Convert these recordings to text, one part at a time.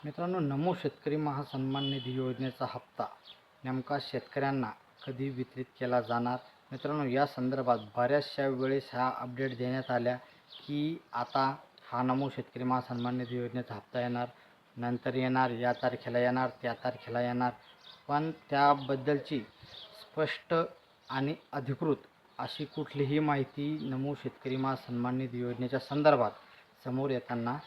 मित्रांनो, नमो शेतकरी महासन्मान निधी योजनेचा हप्ता नेमका शेतकऱ्यांना कधी वितरित केला जाणार? मित्रांनो, या संदर्भात बऱ्याचशा वेळेस ह्या अपडेट देण्यात आल्या की आता हा नमो शेतकरी महासन्मान निधी योजनेचा हप्ता येणार, नंतर येणार, या तारखेला येणार, त्या तारखेला येणार. पण त्याबद्दलची स्पष्ट आणि अधिकृत अशी कुठलीही माहिती नमो शेतकरी महासन्मान निधी योजनेच्या संदर्भात समोर येताना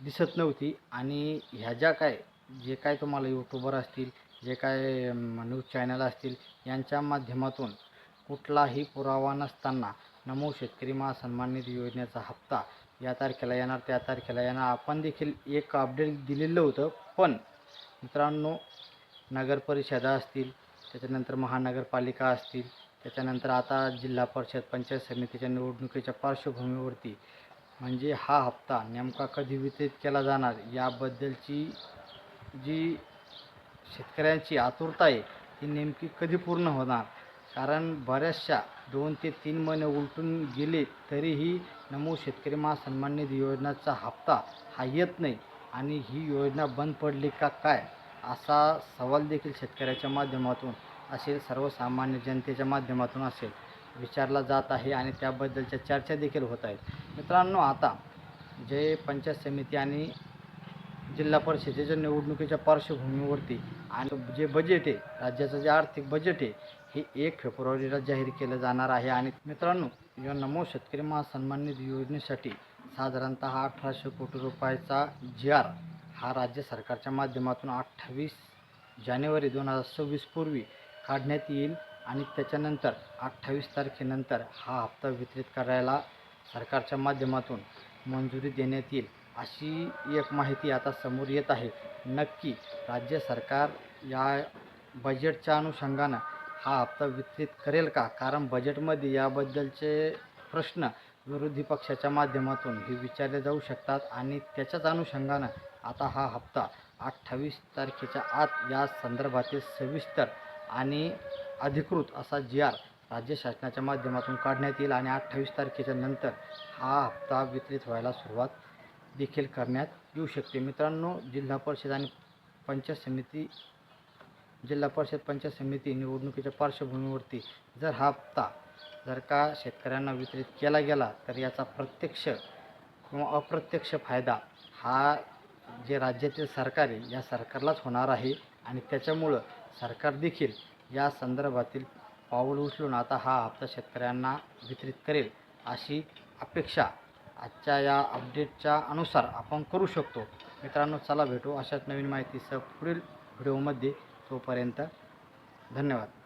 दिसत नव्हती. आणि ह्या जे काय तुम्हाला यूट्यूबर असतील, जे काय न्यूज चॅनल असतील, यांच्या माध्यमातून कुठलाही पुरावा नसताना नमो शेतकरी महासन्मान निधी योजनेचा हप्ता या तारखेला येणार, त्या तारखेला येणार, आपण देखील एक अपडेट दिलेलं होतं. पण मित्रांनो, नगरपरिषदा असतील, त्याच्यानंतर महानगरपालिका असतील, त्याच्यानंतर आता जिल्हा परिषद पंचायत समितीच्या निवडणुकीच्या पार्श्वभूमीवरती म्हणजे हा हप्ता नेमका कधी वितरित केला जाणार याबद्दलची जी शेतकऱ्यांची आतुरता आहे ती नेमकी कधी पूर्ण होणार. कारण बऱ्याचशा 2 ते 3 महिने उलटून गेले तरीही नमो शेतकरी महासन्मान निधी योजनेचा हप्ता हा येत नाही आणि ही योजना बंद पडली का काय, असा सवाल देखील शेतकऱ्याच्या माध्यमातून असेल, सर्वसामान्य जनतेच्या माध्यमातून असेल, विचारला जात आहे आणि त्याबद्दलच्या चर्चा देखील होत आहेत. मित्रांनो, आता जे पंचायत समिती आणि जिल्हा परिषदेच्या निवडणुकीच्या पार्श्वभूमीवरती आणि जे बजेट आहे, राज्याचं जे आर्थिक बजेट आहे, हे 1 फेब्रुवारीला जाहीर केलं जाणार आहे. आणि मित्रांनो, या नमो शेतकरी महासन्मान निधी योजनेसाठी साधारणतः 1800 कोटी रुपयाचा GR हा राज्य सरकारच्या माध्यमातून 28 जानेवारी 2026 पूर्वी काढण्यात येईल आणि त्याच्यानंतर 28 तारखेनंतर हा हप्ता वितरित करायला सरकारच्या माध्यमातून मंजुरी देण्यात येईल, अशी एक माहिती आता समोर येत आहे. नक्की राज्य सरकार या बजेटच्या अनुषंगानं हा हप्ता वितरित करेल का? कारण बजेटमध्ये याबद्दलचे प्रश्न विरोधी पक्षाच्या माध्यमातून हे विचारले जाऊ शकतात आणि त्याच्याच अनुषंगानं आता हा हप्ता 28 तारखेच्या आत या संदर्भातील सविस्तर आणि अधिकृत असा GR राज्य शासनाच्या माध्यमातून काढण्यात येईल आणि 28 तारखेच्या नंतर हा हप्ता वितरित व्हायला सुरुवात देखील करण्यात येऊ शकते. मित्रांनो, जिल्हा परिषद पंचायत समिती निवडणुकीच्या पार्श्वभूमीवरती जर हा हप्ता का शेतकऱ्यांना वितरित केला गेला तर याचा प्रत्यक्ष किंवा अप्रत्यक्ष फायदा हा जे राज्यातील सरकार आहे या सरकारलाच होणार आहे आणि त्याच्यामुळं सरकार देखील या संदर्भातील पाऊल उचलून आता हा हप्ता शेतकऱ्यांना वितरित करेल अशी अपेक्षा आजच्या या अपडेटच्या अनुसार आपण करू शकतो. मित्रांनो, चला भेटू अशाच नवीन माहितीसह पुढील व्हिडिओमध्ये. तोपर्यंत धन्यवाद.